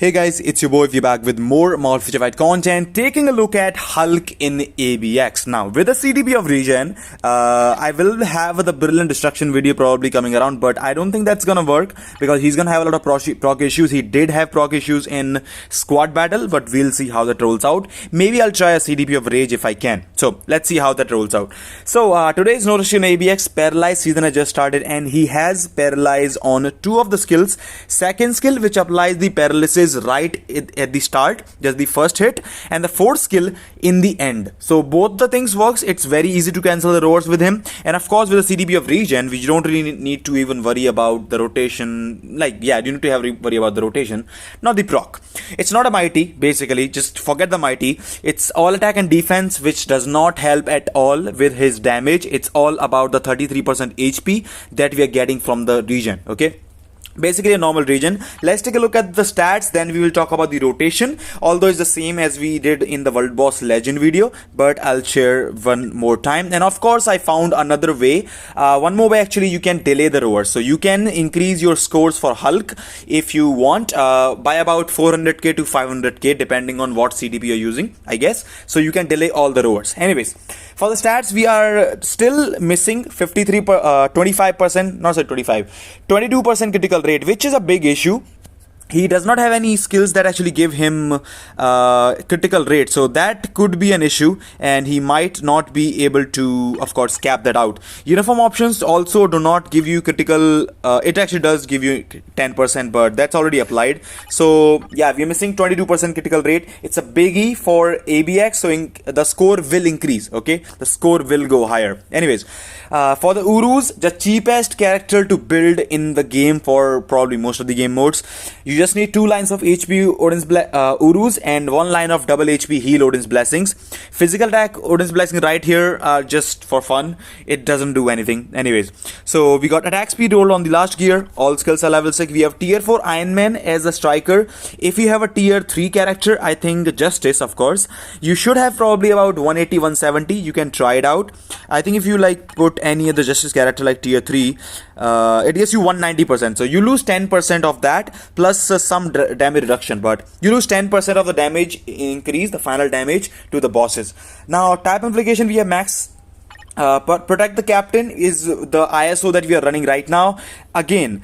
Hey guys, it's your boy V back with more Featurefied content, taking a look at Hulk in ABX. Now, with the CDB of Regen, I will have the Brilliant Destruction video probably coming around, but I don't think that's gonna work because he's gonna have a lot of proc issues. He did have proc issues in Squad Battle, but we'll see how that rolls out. Maybe I'll try a CDB of Rage if I can. So, let's see how that rolls out. So, today's notification ABX, Paralyze season has just started and he has Paralyze on two of the skills. Second skill, which applies the paralysis right at the start, just the first hit, and the fourth skill in the end. So both the things works. It's very easy to cancel the roars with him, and of course with the CDB of Regen, we don't really need to even worry about the rotation. Like, yeah, you need to worry about the rotation, not the proc. It's not a mighty, basically, just forget the mighty. It's all attack and defense, which does not help at all with his damage. It's all about the 33% HP that we are getting from the Regen, okay? Basically a normal Regen. Let's take a look at the stats, then we will talk about the rotation, although it's the same as we did in the World Boss Legend video, but I'll share one more time. And of course I found another way, one more way actually. You can delay the roars, so you can increase your scores for Hulk if you want by about 400k to 500k depending on what CDP you're using, I guess. So you can delay all the roars. Anyways, for the stats, we are still missing 22% critical rate, which is a big issue. He does not have any skills that actually give him critical rate, so that could be an issue and he might not be able to, of course, cap that out. Uniform options also do not give you critical, it actually does give you 10%, but that's already applied. So yeah, we're missing 22% critical rate. It's a biggie for ABX, so the score will increase, okay? The score will go higher. Anyways, for the Urus, the cheapest character to build in the game for probably most of the game modes. You just need 2 lines of HP Odin's Urus and 1 line of double HP heal Odin's Blessings. Physical attack Odin's Blessing right here just for fun. It doesn't do anything. Anyways, so we got attack speed rolled on the last gear. All skills are level 6. We have tier 4 Iron Man as a striker. If you have a tier 3 character, I think Justice, of course, you should have probably about 180, 170. You can try it out. I think if you like put any other Justice character like tier 3, it gives you 190%. So you lose 10% of that plus some damage reduction, but you lose 10% of the damage increase, the final damage to the bosses. Now type implication, we have max protect the captain is the ISO that we are running right now. Again,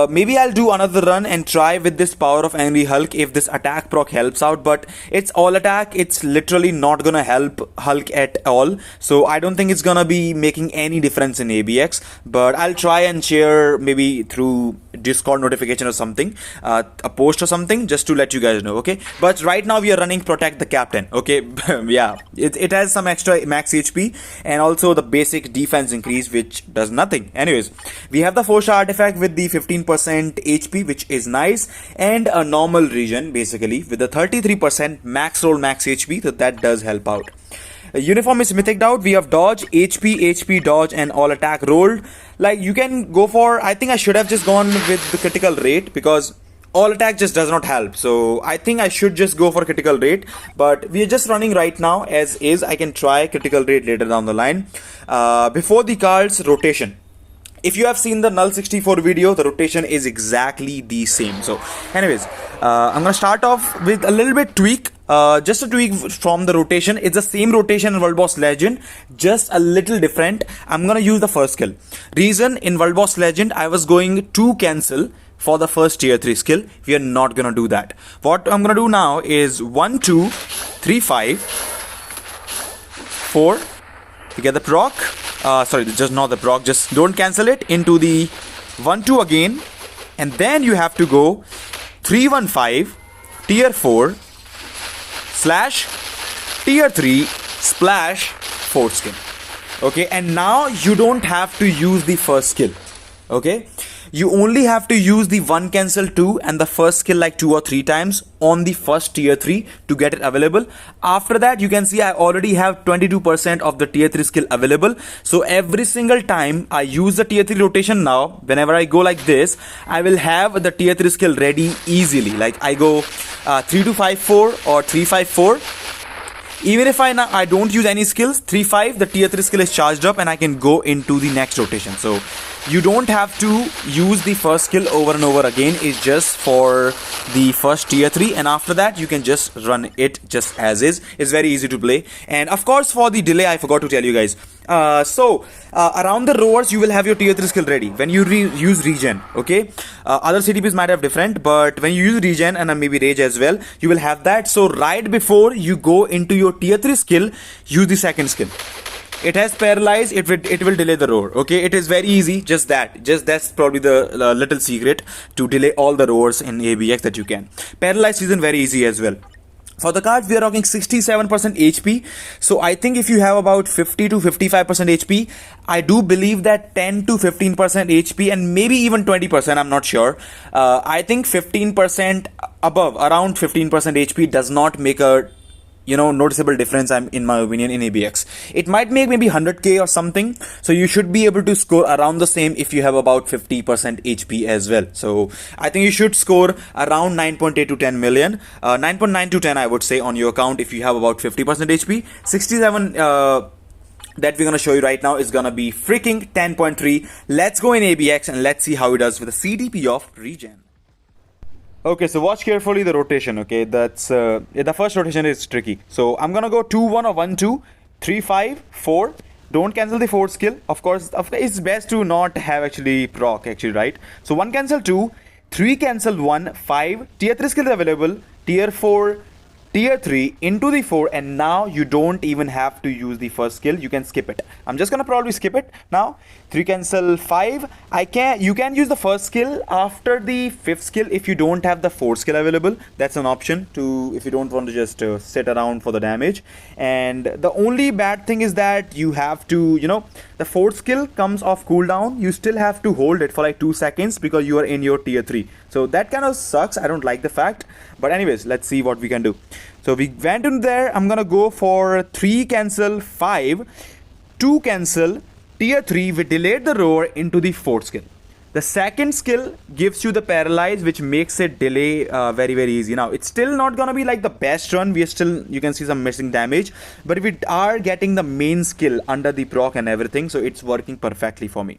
maybe I'll do another run and try with this power of Angry Hulk if this attack proc helps out, but it's all attack. It's literally not gonna help Hulk at all, so I don't think it's gonna be making any difference in ABX, but I'll try and share maybe through Discord notification or something, a post or something, just to let you guys know, okay? But right now we are running protect the captain, okay? Yeah, it has some extra max HP and also the basic defense increase, which does nothing. Anyways, we have the 4-star artifact with the 15% HP, which is nice, and a normal Regen basically with the 33% max roll max HP, so that does help out. Uniform is mythic out. We have dodge, HP, dodge, and all attack rolled. Like, you can go for, I think I should have just gone with the critical rate because all attack just does not help. So I think I should just go for critical rate, but we are just running right now as is. I can try critical rate later down the line. Before the cards, rotation. If you have seen the Null 64 video, the rotation is exactly the same. So anyways, I'm gonna start off with a little bit tweak. Just a tweak from the rotation. It's the same rotation in World Boss Legend, just a little different. I'm gonna use the first skill. Reason, in World Boss Legend, I was going to cancel for the first tier 3 skill. We are not gonna do that. What I'm gonna do now is 1, 2, 3, 5, 4. You get the proc. Sorry, just not the proc. Just don't cancel it. Into the 1, 2 again, and then you have to go 3, 1, 5, tier 4 slash tier 3 splash 4th skill. Okay, and now you don't have to use the first skill. Okay, you only have to use the 1 cancel 2 and the first skill like 2 or 3 times on the first tier 3 to get it available. After that, you can see I already have 22% of the tier 3 skill available. So every single time I use the tier 3 rotation now, whenever I go like this, I will have the tier 3 skill ready easily. Like I go 3 2 5 4 or 3 5 4. Even if I don't use any skills, 3 5, the tier 3 skill is charged up and I can go into the next rotation. So you don't have to use the first skill over and over again. It's just for the first tier 3, and after that you can just run it just as is. It's very easy to play. And of course, for the delay, I forgot to tell you guys. Around the roars, you will have your tier 3 skill ready when you use regen. Okay, other CTPs might have different, but when you use regen and maybe rage as well, you will have that. So right before you go into your tier 3 skill, use the second skill. It has paralyze. It will delay the roar. Okay, it is very easy. Just that's probably the little secret to delay all the roars in ABX that you can. Paralyze isn't very easy as well. For the cards, we are rocking 67% HP. So I think if you have about 50 to 55% HP, I do believe that 10 to 15% HP and maybe even 20%, I'm not sure. I think 15% above, around 15% HP does not make a noticeable difference, in my opinion, in ABX. It might make maybe 100k or something, so you should be able to score around the same if you have about 50% HP as well. So I think you should score around 9.8 to 10 million, 9.9 to 10 I would say on your account if you have about 50% HP. 67 that we're gonna show you right now is gonna be freaking 10.3. Let's go in ABX and let's see how it does with the CDP of Regen. Okay, so watch carefully the rotation. Okay, that's the first rotation is tricky. So I'm gonna go 2-1 or 1-2, 3-5, 4. Don't cancel the 4th skill. Of course, it's best to not have actually proc actually, right? So 1 cancel 2, 3 cancel 1, 5. Tier 3 skill is available. Tier 4, tier 3 into the 4, and now you don't even have to use the first skill. You can skip it. I'm just gonna probably skip it now. 3 cancel 5. You can use the first skill after the 5th skill if you don't have the 4th skill available. That's an option to, if you don't want to just sit around for the damage. And the only bad thing is that you have to, the 4th skill comes off cooldown. You still have to hold it for like 2 seconds because you are in your tier 3. So that kind of sucks. I don't like the fact. But anyways, let's see what we can do. So we went in there. I'm gonna go for 3 cancel 5, 2 cancel tier 3. We delayed the roar into the 4th skill. The second skill gives you the paralyze, which makes it delay very easy. Now it's still not gonna be like the best run. We are still, you can see some missing damage, but we are getting the main skill under the proc and everything, so it's working perfectly for me.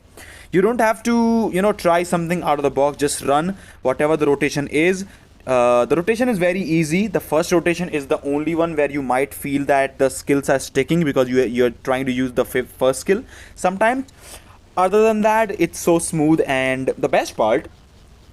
You don't have to try something out of the box. Just run whatever the rotation is. The rotation is very easy. The first rotation is the only one where you might feel that the skills are sticking because you're trying to use the first skill sometimes. Other than that, it's so smooth, and the best part,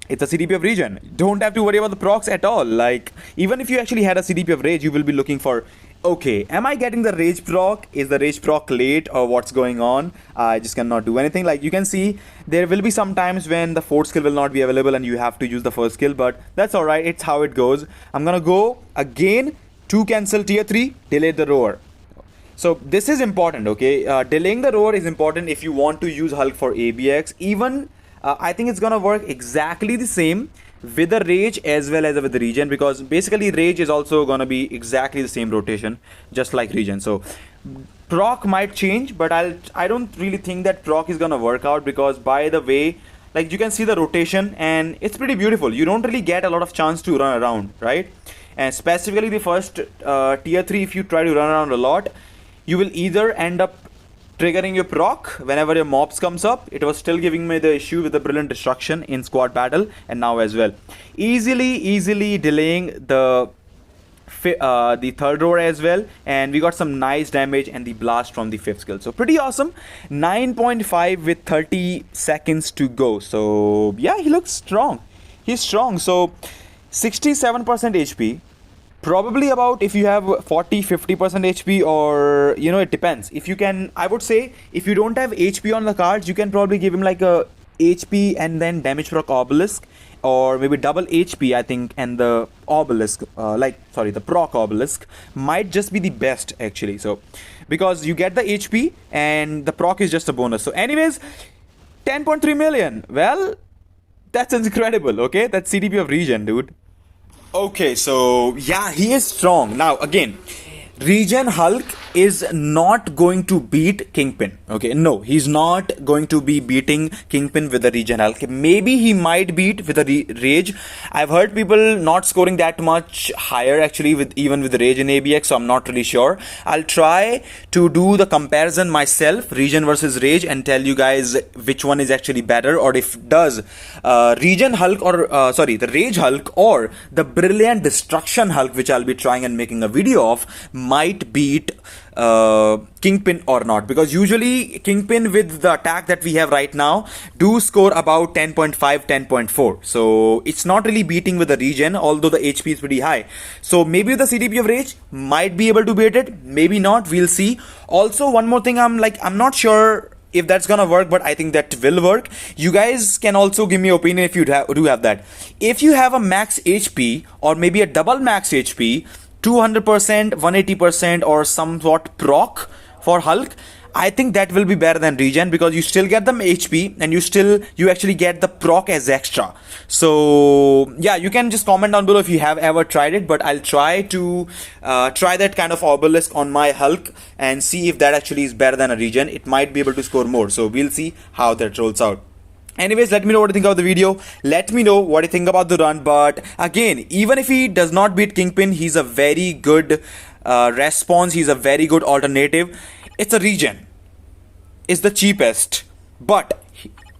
it's a CDP of Regen. Don't have to worry about the procs at all. Like, even if you actually had a CDP of Rage, you will be looking for, okay, am I getting the Rage proc? Is the Rage proc late, or what's going on? I just cannot do anything. Like, you can see, there will be some times when the 4th skill will not be available and you have to use the first skill, but that's alright. It's how it goes. I'm gonna go again, 2 cancel tier 3, delay the roar. So this is important, okay? Delaying the roar is important if you want to use Hulk for ABX. Even, I think it's gonna work exactly the same with the Rage as well as with the Regen, because basically Rage is also gonna be exactly the same rotation, just like Regen. So proc might change, but I don't really think that proc is gonna work out, because by the way, like, you can see the rotation and it's pretty beautiful. You don't really get a lot of chance to run around, right? And specifically the first tier 3, if you try to run around a lot, you will either end up triggering your proc whenever your mobs comes up. It was still giving me the issue with the Brilliant Destruction in squad battle, and now as well. Easily delaying the 3rd roar as well, and we got some nice damage and the blast from the 5th skill. So pretty awesome. 9.5 with 30 seconds to go. So yeah, he looks strong. He's strong. So 67% HP. Probably about, if you have 40-50% HP, or it depends. If you can, I would say, if you don't have HP on the cards, you can probably give him like a HP and then damage proc obelisk, or maybe double HP, I think, and the obelisk, the proc obelisk might just be the best actually. So because you get the HP and the proc is just a bonus. So anyways, 10.3 million. Well, that's incredible. Okay, that's CDP of Regen, dude. Okay, so yeah, he is strong. Now again, Regen Hulk is not going to beat Kingpin. Okay, no, he's not going to be beating Kingpin with the Regen Hulk. Maybe he might beat with the Rage. I've heard people not scoring that much higher actually with even with the Rage in ABX, so I'm not really sure. I'll try to do the comparison myself, Regen versus Rage, and tell you guys which one is actually better, or if does Regen Hulk or the Rage Hulk or the Brilliant Destruction Hulk, which I'll be trying and making a video of, might beat Kingpin or not, because usually Kingpin with the attack that we have right now do score about 10.5 10.4, so it's not really beating with the Regen, although the HP is pretty high. So maybe the CDP of Rage might be able to beat it, maybe not, we'll see. Also, one more thing, I'm not sure if that's gonna work, but I think that will work. You guys can also give me your opinion if you do have that. If you have a max HP or maybe a double max HP, 200%, 180% or somewhat proc for Hulk, I think that will be better than Regen, because you still get the HP and you actually get the proc as extra. So yeah, you can just comment down below if you have ever tried it, but I'll try to try that kind of obelisk on my Hulk and see if that actually is better than a Regen. It might be able to score more, so we'll see how that rolls out. Anyways, let me know what you think of the video. Let me know what you think about the run. But again, even if he does not beat Kingpin, he's a very good response. He's a very good alternative. It's a Regen. It's the cheapest. But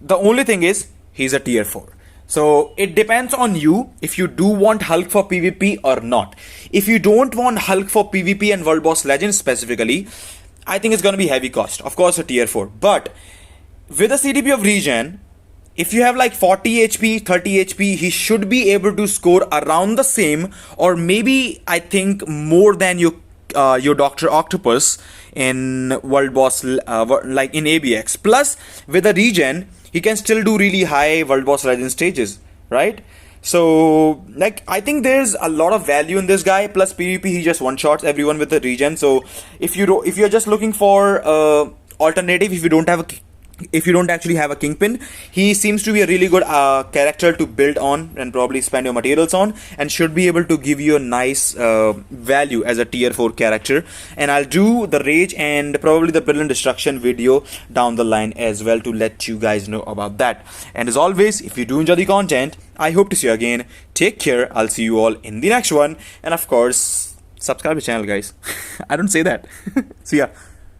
the only thing is, he's a tier 4. So it depends on you if you do want Hulk for PvP or not. If you don't want Hulk for PvP and World Boss Legends specifically, I think it's going to be heavy cost. Of course, a tier 4. But with the CDP of Regen, if you have like 40 HP, 30 HP, he should be able to score around the same, or maybe I think more than your Dr. Octopus in World Boss, like in ABX. Plus, with a Regen, he can still do really high World Boss Legend stages, right? So, like, I think there's a lot of value in this guy. Plus, PvP, he just one-shots everyone with the Regen. So, if you're just looking for alternative, if you don't actually have a Kingpin, he seems to be a really good character to build on and probably spend your materials on, and should be able to give you a nice value as a tier 4 character. And I'll do the Rage and probably the Brilliant Destruction video down the line as well to let you guys know about that. And as always, if you do enjoy the content, I hope to see you again. Take care. I'll see you all in the next one. And of course, subscribe to the channel, guys. I don't say that. See ya.